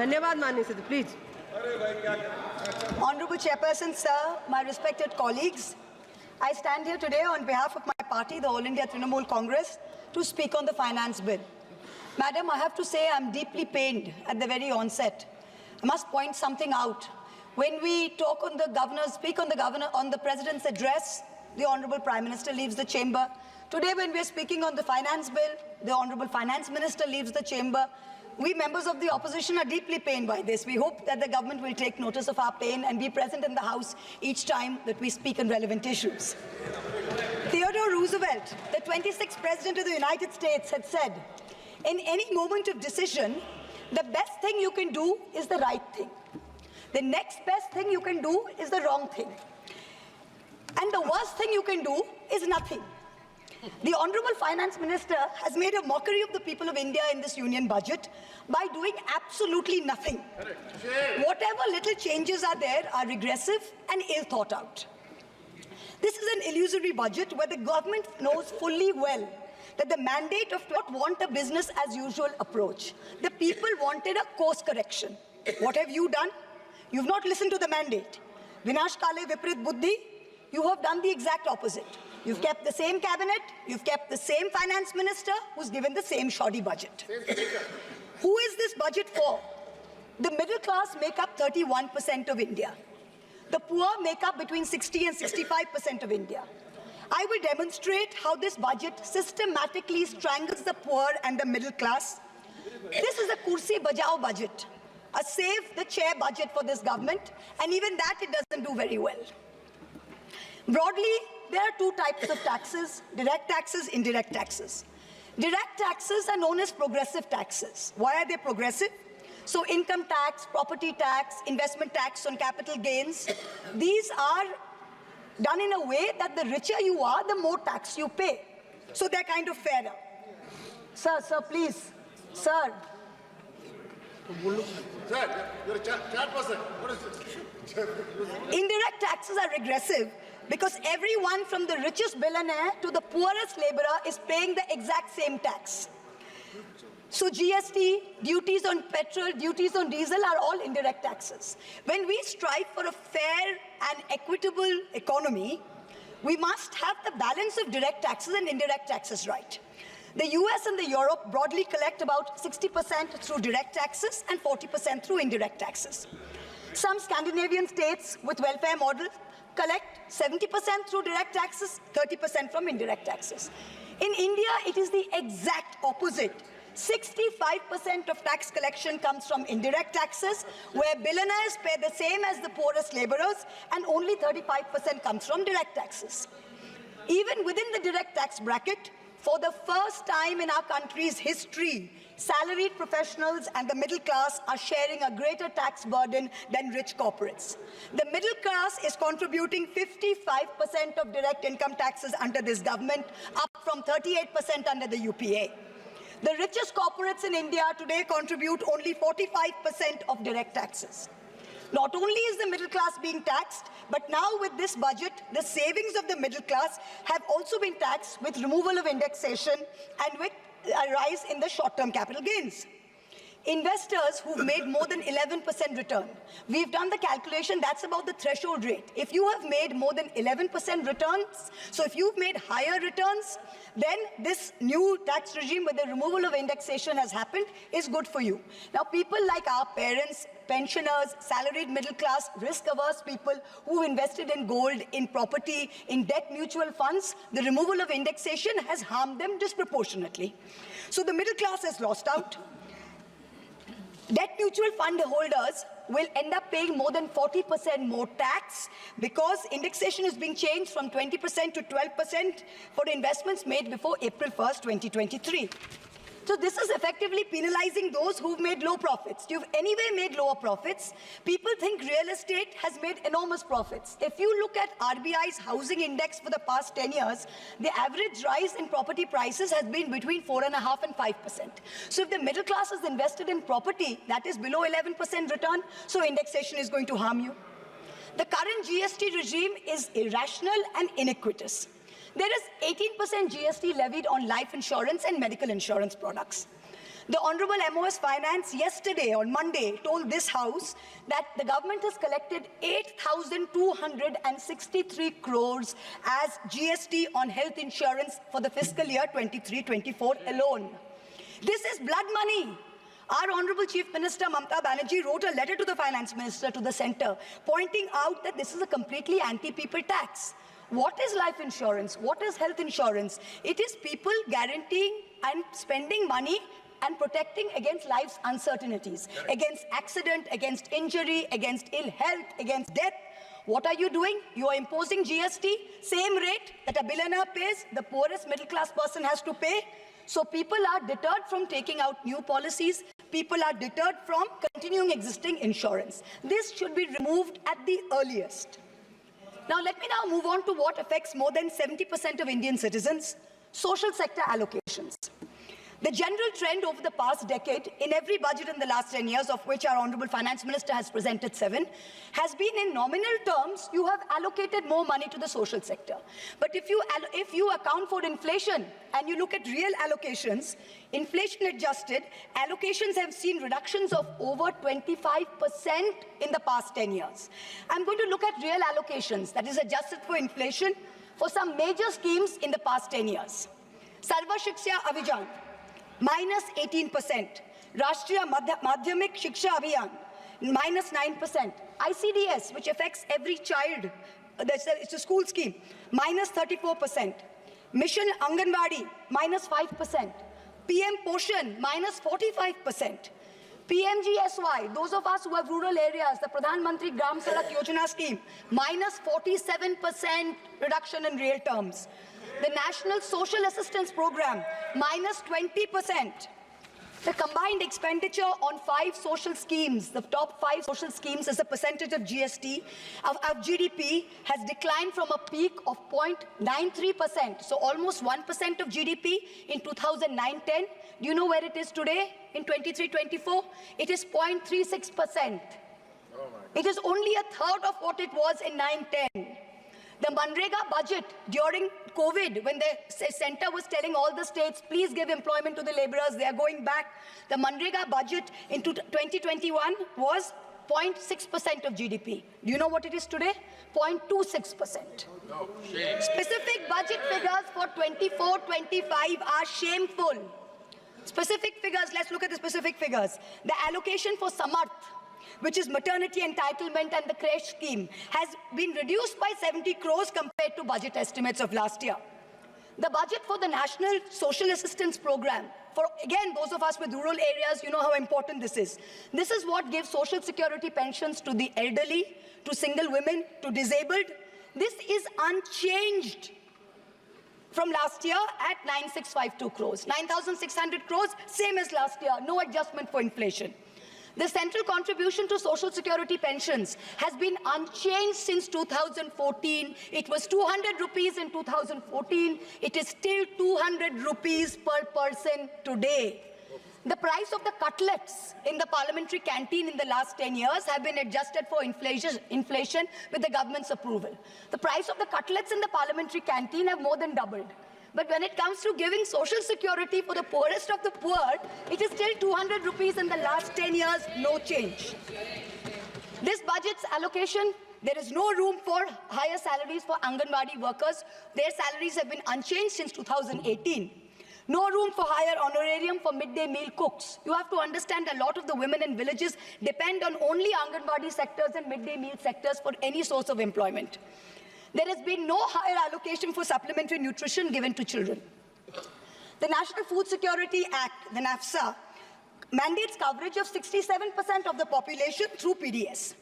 धन्यवाद माननीय सदस्य, please. Honorable Chairperson, sir, my respected colleagues, I stand here today on behalf of my party, the All India Trinamool Congress, to speak on the finance bill. Madam, I have to say I'm deeply pained at the very onset. I must point something out. When we talk on the speak on the President's address, the Honorable Prime Minister leaves the chamber. Today, when we are speaking on the finance bill, the Honorable Finance Minister leaves the chamber. We members of the opposition are deeply pained by this. We hope that the government will take notice of our pain and be present in the House each time that we speak on relevant issues. Theodore Roosevelt, the 26th President of the United States, had said, in any moment of decision, the best thing you can do is the right thing. The next best thing you can do is the wrong thing. And the worst thing you can do is nothing. The Honorable Finance Minister has made a mockery of the people of India in this union budget by doing absolutely nothing. Whatever little changes are there are regressive and ill thought out. This is an illusory budget where the government knows fully well that the mandate of not want a business as usual approach. The people wanted a course correction. What have you done? You've not listened to the mandate. Vinash Kale Viprit Buddhi, you have done the exact opposite. You've kept the same cabinet, you've kept the same finance minister who's given the same shoddy budget. Who is this budget for? The middle class make up 31% of India. The poor make up between 60 and 65% of India. I will demonstrate how this budget systematically strangles the poor and the middle class. This is a kursi bajao budget, a save the chair budget for this government, and even that it doesn't do very well. Broadly, there are two types of taxes: direct taxes, indirect taxes. Direct taxes are known as progressive taxes. Why are they progressive? So income tax, property tax, investment tax on capital gains, these are done in a way that the richer you are, the more tax you pay. So they're kind of fairer. Sir, please. Sir. Sir, you're a chat person. What is it? Indirect taxes are regressive because everyone from the richest billionaire to the poorest laborer is paying the exact same tax. So GST, duties on petrol, duties on diesel are all indirect taxes. When we strive for a fair and equitable economy, we must have the balance of direct taxes and indirect taxes right. The US and the Europe broadly collect about 60% through direct taxes and 40% through indirect taxes. Some Scandinavian states with welfare models collect 70% through direct taxes, 30% from indirect taxes. In India, it is the exact opposite. 65% of tax collection comes from indirect taxes, where billionaires pay the same as the poorest laborers, and only 35% comes from direct taxes. Even within the direct tax bracket, for the first time in our country's history, salaried professionals and the middle class are sharing a greater tax burden than rich corporates. The middle class is contributing 55% of direct income taxes under this government, up from 38% under the UPA. The richest corporates in India today contribute only 45% of direct taxes. Not only is the middle class being taxed, but now with this budget, the savings of the middle class have also been taxed with removal of indexation and with a rise in the short-term capital gains. Investors who've made more than 11% return, we've done the calculation, that's about the threshold rate. If you have made more than 11% returns, so if you've made higher returns, then this new tax regime with the removal of indexation has happened is good for you. Now, people like our parents, pensioners, salaried middle class, risk-averse people who invested in gold, in property, in debt mutual funds, the removal of indexation has harmed them disproportionately. So the middle class has lost out. Debt mutual fund holders will end up paying more than 40% more tax because indexation is being changed from 20% to 12% for investments made before April 1st, 2023. So this is effectively penalizing those who've made low profits. You've anyway made lower profits. People think real estate has made enormous profits. If you look at RBI's housing index for the past 10 years, the average rise in property prices has been between 4.5% and 5%. So if the middle class is invested in property, that is below 11% return, so indexation is going to harm you. The current GST regime is irrational and iniquitous. There is 18% GST levied on life insurance and medical insurance products. The Honorable MOS Finance yesterday, on Monday, told this House that the government has collected 8,263 crores as GST on health insurance for the fiscal year 23-24 alone. This is blood money. Our Honorable Chief Minister Mamata Banerjee wrote a letter to the Finance Minister, to the Centre, pointing out that this is a completely anti-people tax. What is life insurance? What is health insurance? It is people guaranteeing and spending money and protecting against life's uncertainties, against accident, against injury, against ill health, against death. What are you doing? You are imposing GST, same rate that a billionaire pays, the poorest middle-class person has to pay. So people are deterred from taking out new policies. People are deterred from continuing existing insurance. This should be removed at the earliest. Now, let me now move on to what affects more than 70% of Indian citizens, social sector allocations. The general trend over the past decade, in every budget in the last 10 years, of which our Honorable Finance Minister has presented 7, has been in nominal terms, you have allocated more money to the social sector. But if you account for inflation and you look at real allocations, inflation adjusted, allocations have seen reductions of over 25% in the past 10 years. I'm going to look at real allocations, that is adjusted for inflation, for some major schemes in the past 10 years. Sarva Shiksha Abhijan, minus 18%. Rashtriya Madhyamik Shiksha Abhiyan, minus 9%. ICDS, which affects every child, it's a school scheme, minus 34%. Mission Anganwadi, minus 5%. PM Poshan, minus 45%. PMGSY, those of us who have rural areas, the Pradhan Mantri Gram Sadak Yojana scheme, minus 47% reduction in real terms. The National Social Assistance Program, minus 20%. The combined expenditure on 5 social schemes, the top 5 social schemes as a percentage of GST, of GDP, has declined from a peak of 0.93%, so almost 1% of GDP in 2009-10. Do you know where it is today in 23-24? It is 0.36%. It is only a third of what it was in 9-10. The Manrega budget during COVID, when the centre was telling all the states, please give employment to the labourers, they are going back. The Manrega budget in 2021 was 0.6% of GDP. Do you know what it is today? 0.26%. No, specific budget figures for 24-25 are shameful. Specific figures, let's look at the specific figures. The allocation for Samarth, which is maternity entitlement and the creche scheme, has been reduced by 70 crores compared to budget estimates of last year. The budget for the National Social Assistance Program, for again those of us with rural areas, you know how important this is. This is what gives social security pensions to the elderly, to single women, to disabled. This is unchanged from last year at 9,652 crores. 9,600 crores, same as last year, no adjustment for inflation. The central contribution to social security pensions has been unchanged since 2014. It was 200 rupees in 2014. It is still 200 rupees per person today. The price of the cutlets in the parliamentary canteen in the last 10 years have been adjusted for inflation with the government's approval. The price of the cutlets in the parliamentary canteen have more than doubled. But when it comes to giving social security for the poorest of the poor, it is still 200 rupees in the last 10 years, no change. This budget's allocation, there is no room for higher salaries for Anganwadi workers. Their salaries have been unchanged since 2018. No room for higher honorarium for midday meal cooks. You have to understand a lot of the women in villages depend on only Anganwadi sectors and midday meal sectors for any source of employment. There has been no higher allocation for supplementary nutrition given to children. The National Food Security Act, the NAFSA, mandates coverage of 67% of the population through PDS.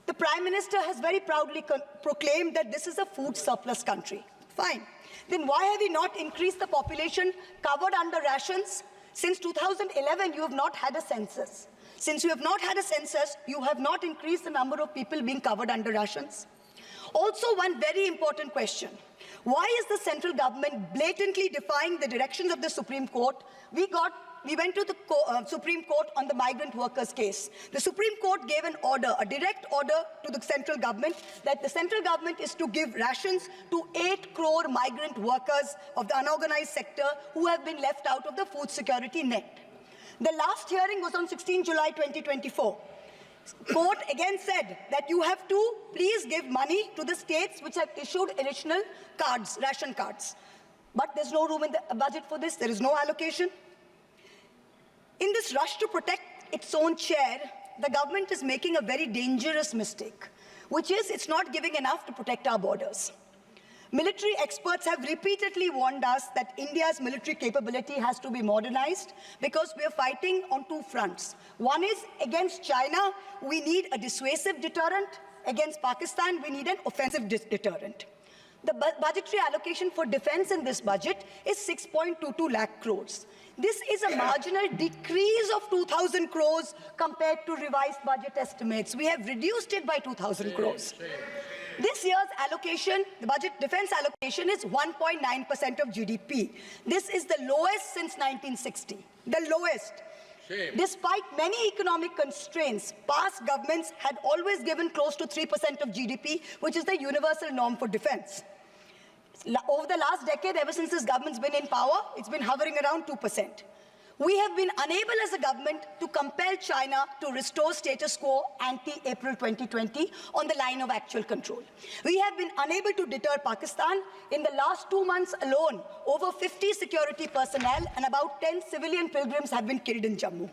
The Prime Minister has very proudly proclaimed that this is a food surplus country. Fine. Then why have we not increased the population covered under rations? Since 2011, you have not had a census. Since you have not had a census, you have not increased the number of people being covered under rations. Also, one very important question. Why is the central government blatantly defying the directions of the Supreme Court? We went to the Supreme Court on the migrant workers case. The Supreme Court gave an order, a direct order to the central government, that the central government is to give rations to 8 crore migrant workers of the unorganized sector who have been left out of the food security net. The last hearing was on 16 July 2024. Court again said that you have to please give money to the states which have issued additional cards, ration cards. But there's no room in the budget for this. There is no allocation. In this rush to protect its own chair, the government is making a very dangerous mistake, which is it's not giving enough to protect our borders. Military experts have repeatedly warned us that India's military capability has to be modernized because we are fighting on two fronts. One is against China, we need a dissuasive deterrent. Against Pakistan, we need an offensive deterrent. The budgetary allocation for defense in this budget is 6.22 lakh crores. This is a marginal decrease of 2,000 crores compared to revised budget estimates. We have reduced it by 2,000 crores. This year's allocation, the budget defense allocation, is 1.9% of GDP. This is the lowest since 1960, the lowest. Shame. Despite many economic constraints, past governments had always given close to 3% of GDP, which is the universal norm for defense. Over the last decade, ever since this government's been in power, it's been hovering around 2%. We have been unable as a government to compel China to restore status quo ante-April 2020 on the line of actual control. We have been unable to deter Pakistan. In the last 2 months alone, over 50 security personnel and about 10 civilian pilgrims have been killed in Jammu.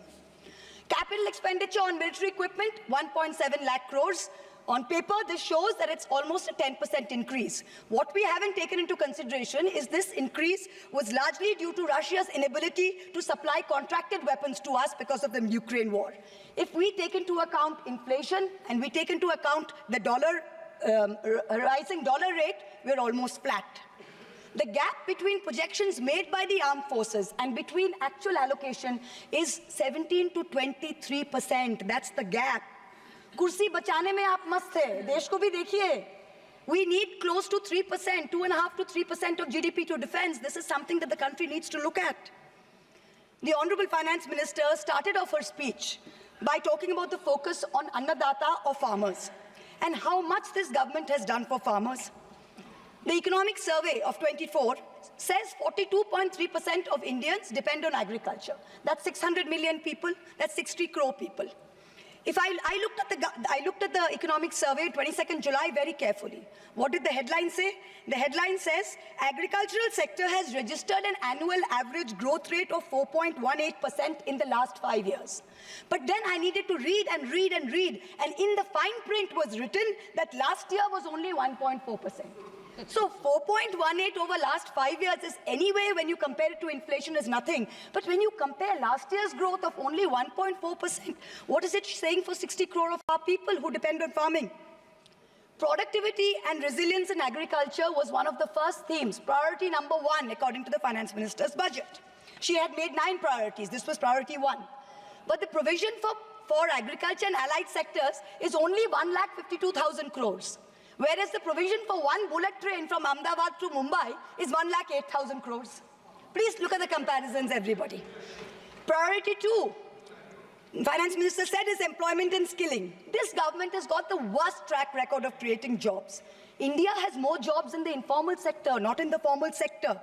Capital expenditure on military equipment, 1.7 lakh crores. On paper, this shows that it's almost a 10% increase. What we haven't taken into consideration is this increase was largely due to Russia's inability to supply contracted weapons to us because of the Ukraine war. If we take into account inflation and we take into account the rising dollar rate, we're almost flat. The gap between projections made by the armed forces and between actual allocation is 17 to 23%. That's the gap. कुर्सी बचाने में आप मस्त थे, देश को भी देखिए. We need close to 3%, 2.5 to 3% of GDP to defense. This is something that the country needs to look at. The Honorable Finance Minister started off her speech by talking about the focus on Annadata or farmers and how much this government has done for farmers. The Economic Survey of 24 says 42.3% of Indians depend on agriculture. That's 600 million people, that's 60 crore people. If I looked at the Economic Survey, 22nd July, very carefully. What did the headline say? The headline says, agricultural sector has registered an annual average growth rate of 4.18% in the last 5 years. But then I needed to read and read and read, and in the fine print was written that last year was only 1.4%. So 4.18 over last 5 years is anyway, when you compare it to inflation, is nothing. But when you compare last year's growth of only 1.4%, what is it saying for 60 crore of our people who depend on farming? Productivity and resilience in agriculture was one of the first themes, priority number 1, according to the Finance Minister's budget. She had made 9 priorities. This was priority 1. But the provision for agriculture and allied sectors is only 1,52,000 crores. Whereas the provision for one bullet train from Ahmedabad to Mumbai is 1,08,000 crores. Please look at the comparisons, everybody. Priority 2, Finance Minister said, is employment and skilling. This government has got the worst track record of creating jobs. India has more jobs in the informal sector, not in the formal sector.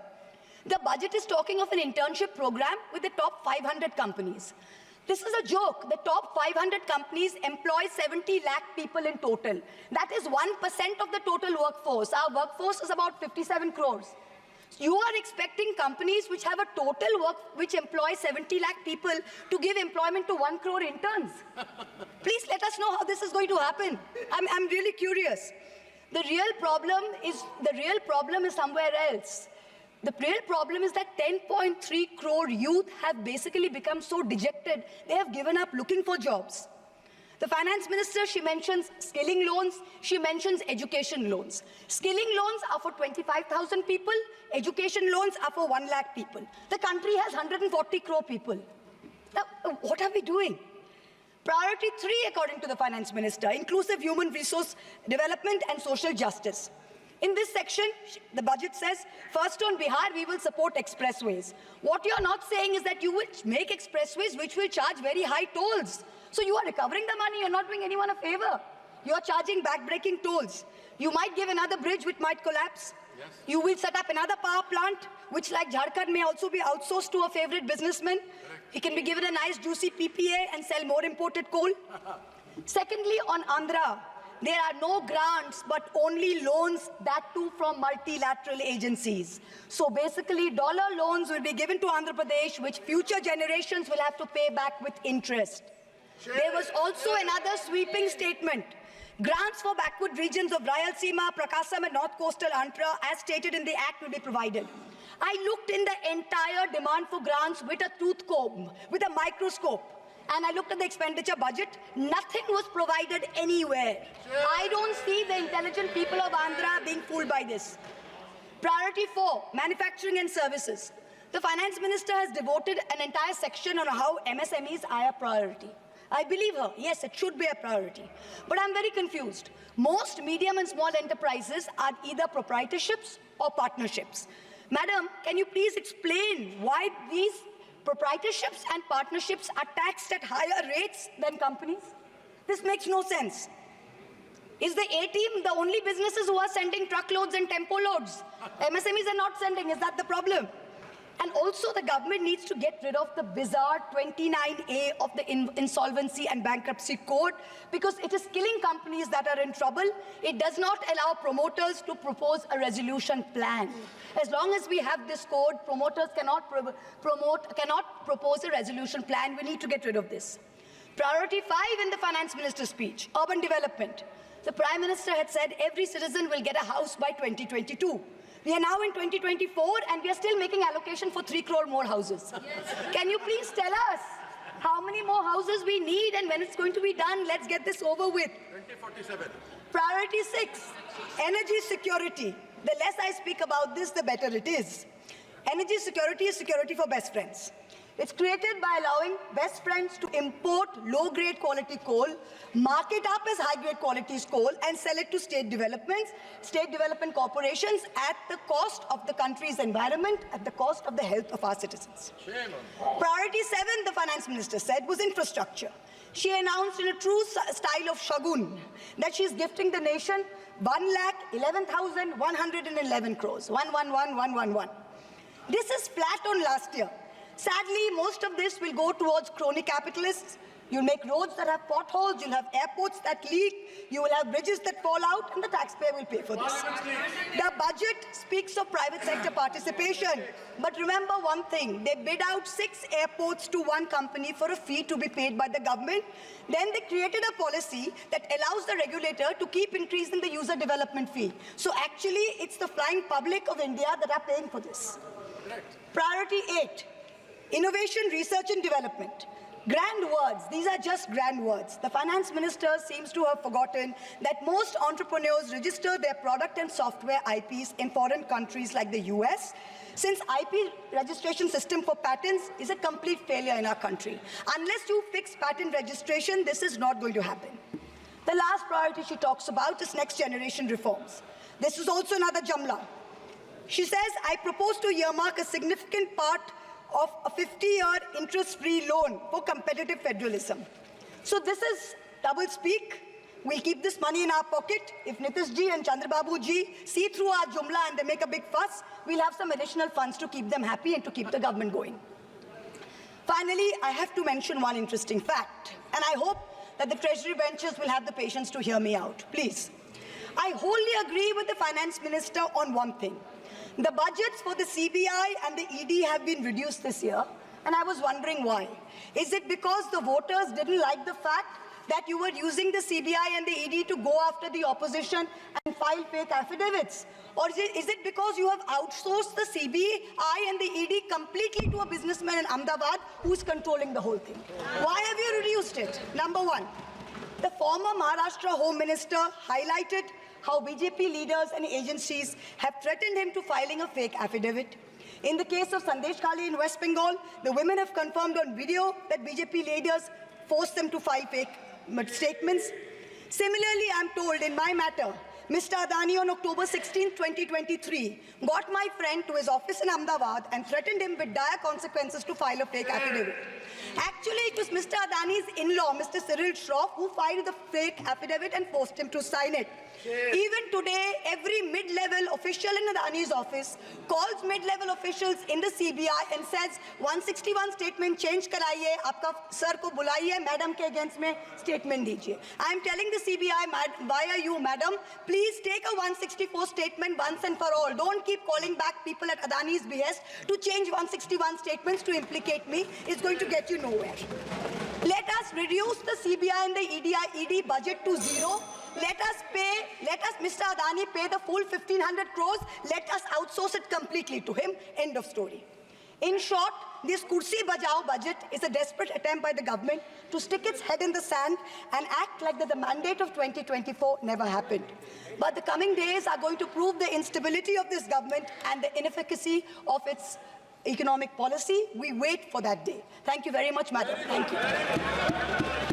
The budget is talking of an internship program with the top 500 companies. This is a joke. The top 500 companies employ 70 lakh people in total. That is 1% of the total workforce. Our workforce is about 57 crores. You are expecting companies which have a total which employ 70 lakh people to give employment to 1 crore interns. Please let us know how this is going to happen. I'm really curious. The real problem is somewhere else. The real problem is that 10.3 crore youth have basically become so dejected, they have given up looking for jobs. The Finance Minister, she mentions skilling loans, she mentions education loans. Skilling loans are for 25,000 people, education loans are for 1 lakh people. The country has 140 crore people. Now, what are we doing? Priority 3, according to the Finance Minister, inclusive human resource development and social justice. In this section, the budget says, first on Bihar, we will support expressways. What you're not saying is that you will make expressways which will charge very high tolls. So you are recovering the money, you're not doing anyone a favor. You're charging back-breaking tolls. You might give another bridge which might collapse. Yes. You will set up another power plant, which like Jharkhand may also be outsourced to a favorite businessman. He can be given a nice juicy PPA and sell more imported coal. Secondly, on Andhra, there are no grants, but only loans, that too from multilateral agencies. So basically, dollar loans will be given to Andhra Pradesh, which future generations will have to pay back with interest. There was also another sweeping statement. Grants for backward regions of Rayalaseema, Prakasam and North Coastal Andhra, as stated in the Act, will be provided. I looked in the entire demand for grants with a tooth comb, with a microscope. And I looked at the expenditure budget. Nothing was provided anywhere. I don't see the intelligent people of Andhra being fooled by this. Priority 4, manufacturing and services. The finance minister has devoted an entire section on how MSMEs are a priority. I believe her. Yes, it should be a priority. But I'm very confused. Most medium and small enterprises are either proprietorships or partnerships. Madam, can you please explain why these proprietorships and partnerships are taxed at higher rates than companies? This makes no sense. Is the A-team the only businesses who are sending truckloads and tempo loads? MSMEs are not sending. Is that the problem? And also the government needs to get rid of the bizarre 29A of the Insolvency and Bankruptcy Code, because it is killing companies that are in trouble. It does not allow promoters to propose a resolution plan. As long as we have this code, promoters cannot propose a resolution plan. We need to get rid of this. Priority 5 in the finance minister's speech, urban development. The Prime Minister had said every citizen will get a house by 2022. We are now in 2024 and we are still making allocation for 3 crore more houses. Yes. Can you please tell us how many more houses we need and when it's going to be done? Let's get this over with. 2047. Priority 6, energy security. The less I speak about this, the better it is. Energy security is security for best friends. It's created by allowing best friends to import low-grade quality coal, mark it up as high-grade quality coal, and sell it to state development corporations at the cost of the country's environment, at the cost of the health of our citizens. Priority 7, the finance minister said, was infrastructure. She announced in a true style of Shagun that she's gifting the nation 1,11,111 crores. 111,111. This is flat on last year. Sadly, most of this will go towards crony capitalists. You'll make roads that have potholes, you'll have airports that leak, you will have bridges that fall out, and the taxpayer will pay for this. The budget speaks of private sector participation. But remember one thing, they bid out 6 airports to one company for a fee to be paid by the government. Then they created a policy that allows the regulator to keep increasing the user development fee. So actually, it's the flying public of India that are paying for this. Priority 8. Innovation, research and development. Grand words, these are just grand words. The finance minister seems to have forgotten that most entrepreneurs register their product and software IPs in foreign countries like the US, since IP registration system for patents is a complete failure in our country. Unless you fix patent registration, this is not going to happen. The last priority she talks about is next generation reforms. This is also another Jamla. She says, I propose to earmark a significant part of a 50-year interest-free loan for competitive federalism. So this is double speak. We'll keep this money in our pocket. If Nitish ji and Chandrababu ji see through our Jumla and they make a big fuss, we'll have some additional funds to keep them happy and to keep the government going. Finally, I have to mention one interesting fact, and I hope that the Treasury benches will have the patience to hear me out. Please. I wholly agree with the Finance Minister on one thing. The budgets for the CBI and the ED have been reduced this year, and I was wondering why. Is it because the voters didn't like the fact that you were using the CBI and the ED to go after the opposition and file fake affidavits? Or is it because you have outsourced the CBI and the ED completely to a businessman in Ahmedabad who's controlling the whole thing? Why have you reduced it? Number one, the former Maharashtra Home Minister highlighted how BJP leaders and agencies have threatened him to filing a fake affidavit. In the case of Sandesh Khali in West Bengal, the women have confirmed on video that BJP leaders forced them to file fake statements. Similarly, I'm told in my matter, Mr. Adani on October 16, 2023, got my friend to his office in Ahmedabad and threatened him with dire consequences to file a fake affidavit. Actually, it was Mr. Adani's in-law, Mr. Cyril Shroff, who filed the fake affidavit and forced him to sign it. Even today, every mid-level official in Adani's office calls mid-level officials in the CBI and says 161 statement change karaiye, aapka sir ko bulaiye, madam ke against mein statement dijiye. I am telling the CBI via you, madam, please take a 164 statement once and for all. Don't keep calling back people at Adani's behest to change 161 statements to implicate me. It's going to get you nowhere. Let us reduce the CBI and the ED budget to zero. Let us, Mr. Adani, pay the full 1,500 crores. Let us outsource it completely to him. End of story. In short, this Kursi Bajao budget is a desperate attempt by the government to stick its head in the sand and act like that the mandate of 2024 never happened. But the coming days are going to prove the instability of this government and the inefficacy of its economic policy. We wait for that day. Thank you very much, madam. Thank you.